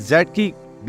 ZKB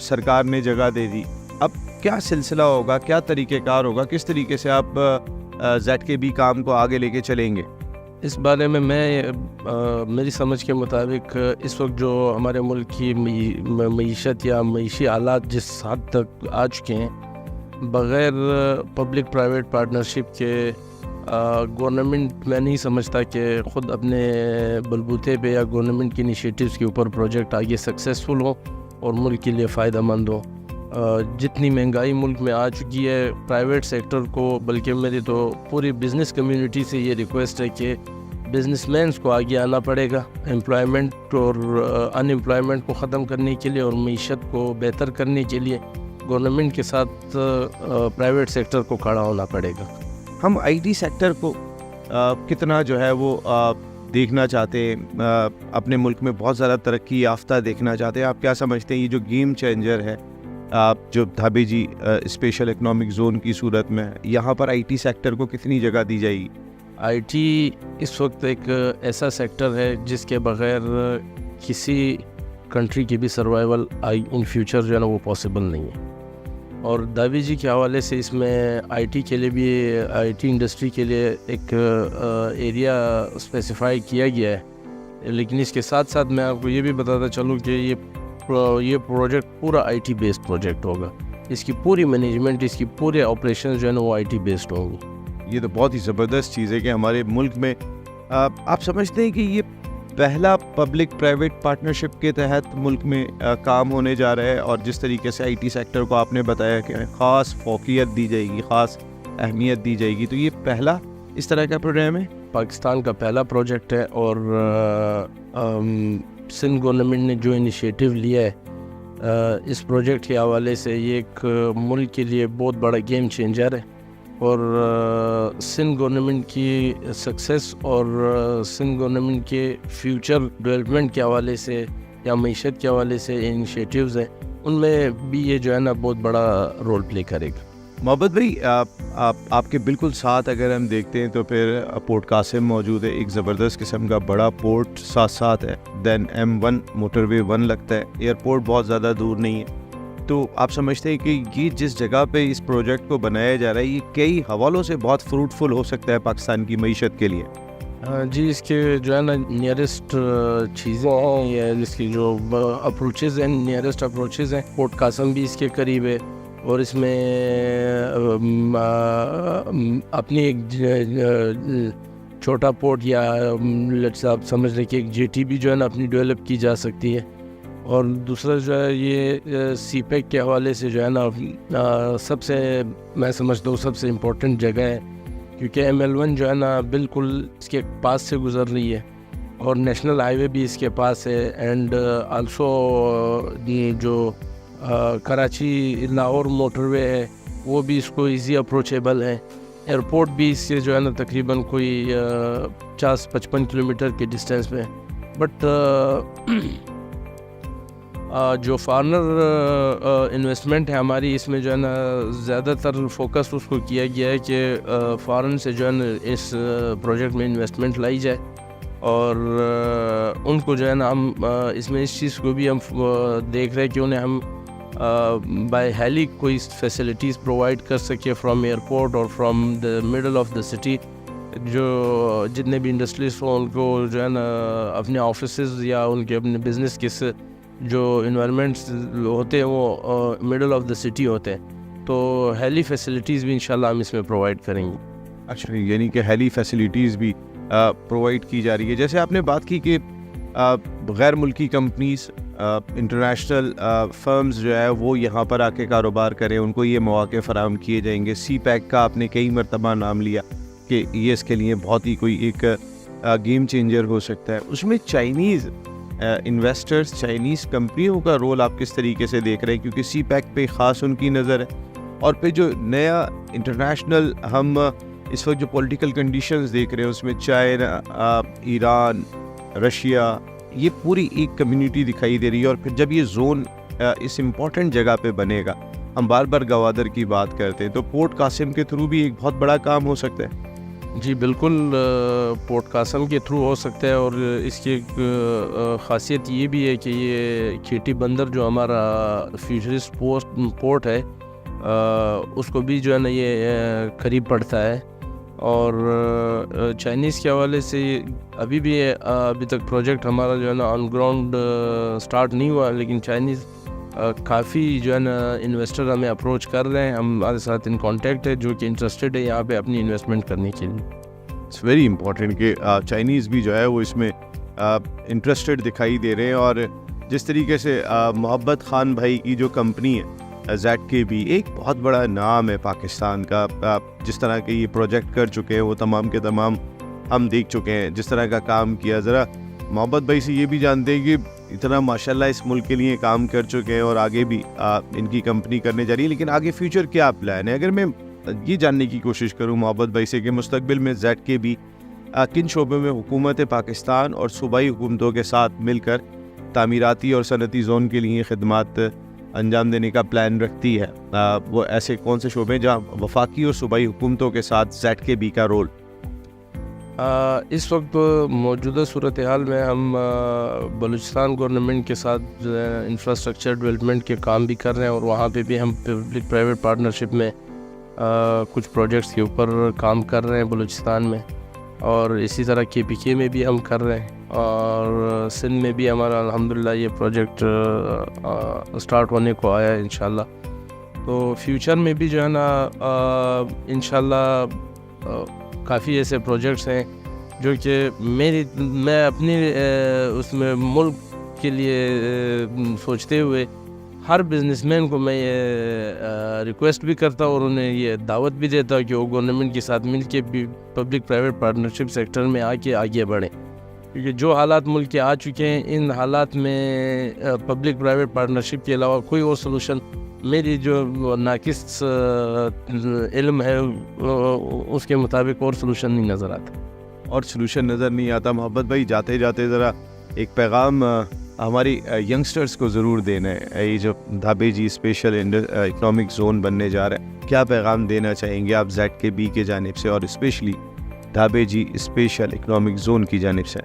سرکار نے جگہ دے دی. اب کیا سلسلہ ہوگا, کیا طریقہ کار ہوگا, کس طریقے سے آپ ZKB کام کو آگے لے کے چلیں گے؟ اس بارے میں میری سمجھ کے مطابق اس وقت جو ہمارے ملک کی معیشت یا معیشی حالات جس حد تک آ چکے ہیں, بغیر پبلک پرائیویٹ پارٹنرشپ کے گورنمنٹ میں نہیں سمجھتا کہ خود اپنے بلبوتے پہ یا گورنمنٹ کی انیشیٹیوز کے اوپر پروجیکٹ آگے سکسیزفل ہوں اور ملک کے لیے فائدہ مند ہوں. جتنی مہنگائی ملک میں آ چکی ہے, پرائیویٹ سیکٹر کو, بلکہ میری تو پوری بزنس کمیونٹی سے یہ ریکویسٹ ہے کہ بزنس مینس کو آگے آنا پڑے گا امپلائمنٹ اور ان امپلائمنٹ کو ختم کرنے کے لیے اور معیشت کو بہتر کرنے کے لیے گورنمنٹ کے ساتھ پرائیویٹ سیکٹر کو کھڑا ہونا پڑے گا. ہم IT سیکٹر کو کتنا جو ہے وہ دیکھنا چاہتے ہیں, اپنے ملک میں بہت زیادہ ترقی یافتہ دیکھنا چاہتے ہیں. آپ کیا سمجھتے ہیں یہ جو گیم چینجر ہے جو دھابے جی اسپیشل اکنامک زون کی صورت میں ہے, یہاں پر IT سیکٹر کو کتنی جگہ دی جائے گی؟ IT اس وقت ایک ایسا سیکٹر ہے جس کے بغیر کسی کنٹری کی بھی سروائیول ان فیوچر جو ہے نا وہ پاسبل نہیں ہے. اور دھابے جی کے حوالے سے اس میں IT کے لیے بھی, IT انڈسٹری کے لیے ایک ایریا اسپیسیفائی کیا گیا ہے. لیکن اس کے ساتھ ساتھ میں آپ کو یہ بھی بتاتا چلوں کہ یہ پروجیکٹ پورا IT بیسڈ پروجیکٹ ہوگا. اس کی پوری مینجمنٹ, اس کی پورے آپریشن جو ہے نا وہ IT بیسڈ ہوں گی. یہ تو بہت ہی زبردست چیز ہے کہ ہمارے ملک میں آپ سمجھتے ہیں کہ یہ پہلا پبلک پرائیویٹ پارٹنرشپ کے تحت ملک میں کام ہونے جا رہا ہے, اور جس طریقے سے IT سیکٹر کو آپ نے بتایا کہ خاص فوقیت دی جائے گی, خاص اہمیت دی جائے گی, تو یہ پہلا اس طرح کا پروگرام ہے, پاکستان کا پہلا پروجیکٹ ہے. اور سندھ گورنمنٹ نے جو انیشیٹو لیا ہے اس پروجیکٹ کے حوالے سے, یہ ایک ملک کے لیے بہت بڑا گیم چینجر ہے. اور سندھ گورنمنٹ کی سکسیس اور سندھ گورنمنٹ کے فیوچر ڈیولپمنٹ کے حوالے سے یا معیشت کے حوالے سے انیشیٹیوز ہیں, ان میں بھی یہ جو ہے نا بہت بڑا رول پلے کرے گا. محبت بھائی, آپ کے بالکل ساتھ اگر ہم دیکھتے ہیں تو پھر پورٹ قاسم موجود ہے, ایک زبردست قسم کا بڑا پورٹ ساتھ ہے. دین M1 موٹر وے 1 لگتا ہے, ایئرپورٹ بہت زیادہ دور نہیں ہے. تو آپ سمجھتے ہیں کہ یہ جس جگہ پہ اس پروجیکٹ کو بنایا جا رہا ہے یہ کئی حوالوں سے بہت فروٹفل ہو سکتا ہے پاکستان کی معیشت کے لیے؟ جی, اس کے جو ہے نا نیئرسٹ چیزیں ہیں یا اس کی جو اپروچز ہیں, نیئرسٹ اپروچز ہیں. پورٹ قاسم بھی اس کے قریب ہے, اور اس میں اپنی ایک چھوٹا پورٹ یا آپ سمجھ لیں کہ ایک JT بھی جو ہے نا اپنی ڈیولپ کی جا سکتی ہے. اور دوسرا جو ہے یہ CPEC کے حوالے سے جو ہے نا سب سے, میں سمجھتا ہوں سب سے امپورٹنٹ جگہ ہے, کیونکہ ML1 جو ہے نا بالکل اس کے پاس سے گزر رہی ہے, اور نیشنل ہائی وے بھی اس کے پاس ہے. اینڈ آلسو جو کراچی لاہور موٹر وے ہے وہ بھی اس کو ایزی اپروچیبل ہے. ایئرپورٹ بھی اس سے جو ہے نا تقریباً کوئی 50-55 کلومیٹر کے ڈسٹینس پہ. بٹ جو فارنر انویسٹمنٹ ہے ہماری, اس میں جو ہے نا زیادہ تر فوکس اس کو کیا گیا ہے کہ فارن سے جو ہے نا اس پروجیکٹ میں انویسٹمنٹ لائی جائے, اور ان کو جو ہے نا ہم اس میں اس چیز کو بھی ہم دیکھ رہے ہیں کہ انہیں ہم بائی ہیلی کوئی فیسلٹیز پرووائڈ کر سکے فرام ایئرپورٹ اور from the middle of the city. جو جتنے بھی انڈسٹریز ہوں ان کو جو ہے نا اپنے آفیسز یا ان کے اپنے بزنس کے جو انوائرمنٹس ہوتے ہیں وہ مڈل آف دا سٹی ہوتے ہیں, تو ہیلی فیسلٹیز بھی انشاءاللہ ہم اس میں پرووائڈ کریں گے. اچھا, یعنی کہ ہیلی فیسلٹیز بھی پرووائڈ کی جا رہی ہے. جیسے آپ نے بات کی کہ غیر ملکی کمپنیز, انٹرنیشنل فرمز جو ہے وہ یہاں پر آ کے کاروبار کریں, ان کو یہ مواقع فراہم کیے جائیں گے. CPEC کا آپ نے کئی مرتبہ نام لیا کہ یہ اس کے لیے بہت ہی کوئی ایک گیم چینجر ہو سکتا ہے. اس میں چائنیز انویسٹرز, چائنیز کمپنیوں کا رول آپ کس طریقے سے دیکھ رہے ہیں, کیونکہ CPEC پہ خاص ان کی نظر ہے. اور پھر جو نیا انٹرنیشنل ہم اس وقت جو پولیٹیکل کنڈیشنز دیکھ رہے ہیں اس میں چائنا, ایران, رشیا, یہ پوری ایک کمیونٹی دکھائی دے رہی ہے. اور پھر جب یہ زون اس امپورٹنٹ جگہ پہ بنے گا, ہم بار بار گوادر کی بات کرتے ہیں, تو پورٹ قاسم کے تھرو بھی ایک بہت بڑا کام ہو سکتا ہے. جی بالکل، پورٹ قاسم کے تھرو ہو سکتا ہے، اور اس کی ایک خاصیت یہ بھی ہے کہ یہ کھیٹی بندر جو ہمارا فیوچرسٹ پورٹ ہے اس کو بھی جو ہے نا یہ قریب پڑتا ہے. اور چائنیز کے حوالے سے ابھی تک پروجیکٹ ہمارا جو ہے نا آن گراؤنڈ سٹارٹ نہیں ہوا، لیکن چائنیز کافی جو ہے نا انویسٹر ہمیں اپروچ کر رہے ہیں، ہمارے ساتھ ان کانٹیکٹ ہے جو کہ انٹرسٹڈ ہے یہاں پہ اپنی انویسٹمنٹ کرنے کے لیے. اٹس ویری امپورٹنٹ کہ چائنیز بھی جو ہے وہ اس میں انٹرسٹڈ دکھائی دے رہے ہیں. اور جس طریقے سے محبت خان بھائی کی جو کمپنی ہے ZKB ایک بہت بڑا نام ہے پاکستان کا. جس طرح کے یہ پروجیکٹ کر چکے ہیں وہ تمام کے تمام ہم دیکھ چکے ہیں، جس طرح کا کام کیا. ذرا محبت بھائی سے یہ بھی جانتے ہیں کہ اتنا ماشاءاللہ اس ملک کے لیے کام کر چکے ہیں اور آگے بھی ان کی کمپنی کرنے جا رہی ہے، لیکن آگے فیوچر کیا پلان ہے؟ اگر میں یہ جاننے کی کوشش کروں محبت بھائی سے کہ مستقبل میں ZKB کن شعبے میں حکومت پاکستان اور صوبائی حکومتوں کے ساتھ مل کر تعمیراتی اور صنعتی زون کے لیے خدمات انجام دینے کا پلان رکھتی ہے، وہ ایسے کون سے شعبے جہاں وفاقی اور صوبائی حکومتوں کے ساتھ ZKB کا رول؟ اس وقت موجودہ صورتحال میں ہم بلوچستان گورنمنٹ کے ساتھ جو ہے انفراسٹرکچر ڈیولپمنٹ کے کام بھی کر رہے ہیں، اور وہاں پہ بھی ہم پبلک پرائیویٹ پارٹنرشپ میں کچھ پروجیکٹس کے اوپر کام کر رہے ہیں بلوچستان میں، اور اسی طرح KPK میں بھی ہم کر رہے ہیں، اور سندھ میں بھی ہمارا الحمدللہ یہ پروجیکٹ سٹارٹ ہونے کو آیا ہے انشاءاللہ. تو فیوچر میں بھی جو ہے نا انشاءاللہ کافی ایسے پروجیکٹس ہیں جو کہ میں اپنی اس میں ملک کے لیے سوچتے ہوئے ہر بزنس مین کو میں یہ ریکویسٹ بھی کرتا ہوں اور انہیں یہ دعوت بھی دیتا ہوں کہ وہ گورنمنٹ کے ساتھ مل کے بھی پبلک پرائیویٹ پارٹنرشپ سیکٹر میں آگے بڑھیں، کیونکہ جو حالات ملک کے آ چکے ہیں ان حالات میں پبلک پرائیویٹ پارٹنرشپ کے علاوہ کوئی اور سلوشن میری جو ناقص علم ہے اس کے مطابق اور سلوشن نہیں نظر آتا. اور سلوشن نظر نہیں آتا. محبت بھائی جاتے جاتے ذرا ایک پیغام ہماری ینگسٹرز کو ضرور دینا ہے. یہ جو دھابے جی اسپیشل اکنامک زون بننے جا رہا ہے، کیا پیغام دینا چاہیں گے آپ ZKB کے جانب سے اور اسپیشلی دھابے جی اسپیشل اکنامک زون کی جانب سے؟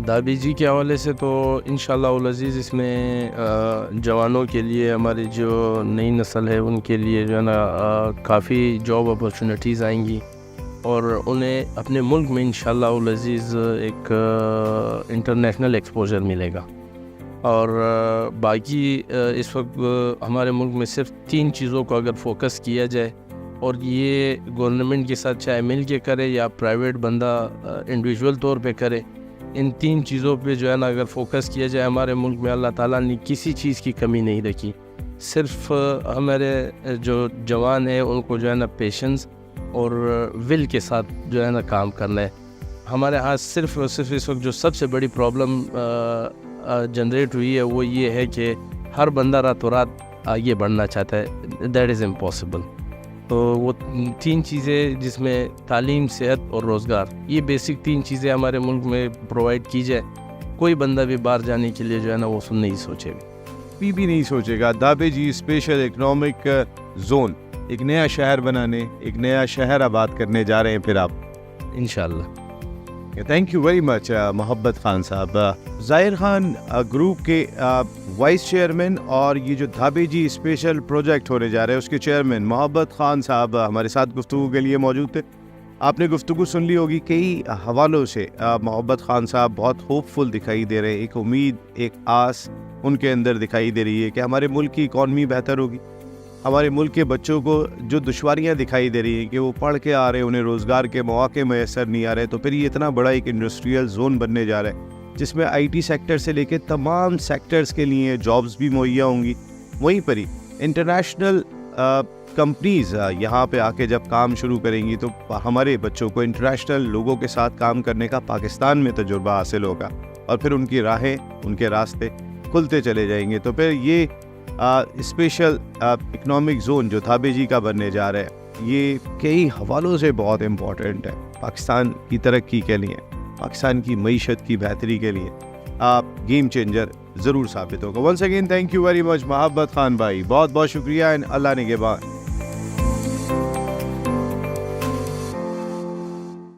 دھابے جی کے حوالے سے تو انشاءاللہ العزیز اس میں جوانوں کے لیے، ہماری جو نئی نسل ہے ان کے لیے جو ہے نا کافی جاب اپرچونیٹیز آئیں گی، اور انہیں اپنے ملک میں انشاءاللہ العزیز ایک انٹرنیشنل ایکسپوجر ملے گا. اور باقی اس وقت ہمارے ملک میں صرف 3 چیزوں کو اگر فوکس کیا جائے، اور یہ گورنمنٹ کے ساتھ چاہے مل کے کرے یا پرائیویٹ بندہ انڈیویجول طور پہ کرے، ان 3 چیزوں پہ جو ہے نا اگر فوکس کیا جائے، ہمارے ملک میں اللہ تعالیٰ نے کسی چیز کی کمی نہیں رکھی. صرف ہمارے جو جوان ہیں ان کو جو ہے نا پیشنس اور ول کے ساتھ جو ہے نا کام کرنا ہے. ہمارے ہاں صرف اس وقت جو سب سے بڑی پرابلم جنریٹ ہوئی ہے وہ یہ ہے کہ ہر بندہ راتوں رات آگے بڑھنا چاہتا ہے. That is impossible. تو وہ 3 چیزیں جس میں تعلیم، صحت اور روزگار، یہ بیسک 3 چیزیں ہمارے ملک میں پرووائڈ کی جائے، کوئی بندہ بھی باہر جانے کے لیے جو ہے نا وہ نہیں سوچے گا، بھی نہیں سوچے گا. دھابے جی اسپیشل اکنامک زون ایک نیا شہر بنانے، ایک نیا شہر آباد کرنے جا رہے ہیں پھر آپ انشاءاللہ. Thank you very much Mohabbat Khan صاحب. ظاہر خان گروپ کے وائس چیئرمین اور یہ جو دھابے جی اسپیشل پروجیکٹ ہونے جا رہے ہیں اس کے چیئرمین محبت خان صاحب ہمارے ساتھ گفتگو کے لیے موجود تھے. آپ نے گفتگو سن لی ہوگی، کئی حوالوں سے محبت خان صاحب بہت ہوپ فل دکھائی دے رہے ہیں. ایک امید، ایک آس ان کے اندر دکھائی دے رہی ہے کہ ہمارے ملک کی اکانومی بہتر ہوگی. ہمارے ملک کے بچوں کو جو دشواریاں دکھائی دے رہی ہیں کہ وہ پڑھ کے آ رہے ہیں، انہیں روزگار کے مواقع میسر نہیں آ رہے، تو پھر یہ اتنا بڑا ایک انڈسٹریل زون بننے جا رہا ہے جس میں IT سیکٹر سے لے کے تمام سیکٹرز کے لیے جابز بھی مہیا ہوں گی. وہیں پر ہی انٹرنیشنل کمپنیز یہاں پہ آ کے جب کام شروع کریں گی تو ہمارے بچوں کو انٹرنیشنل لوگوں کے ساتھ کام کرنے کا پاکستان میں تجربہ حاصل ہوگا، اور پھر ان کی راہیں، ان کے راستے کھلتے چلے جائیں گے. تو پھر یہ اسپیشل اکنامک زون جو دھابے جی کا بننے جا رہا ہے، یہ کئی حوالوں سے بہت امپورٹنٹ ہے پاکستان کی ترقی کے لیے، پاکستان کی معیشت کی بہتری کے لیے. آپ گیم چینجر ضرور ثابت ہوگا. Once again thank you very much Mohabbat Khan بھائی، بہت بہت شکریہ. اللہ نگہبان.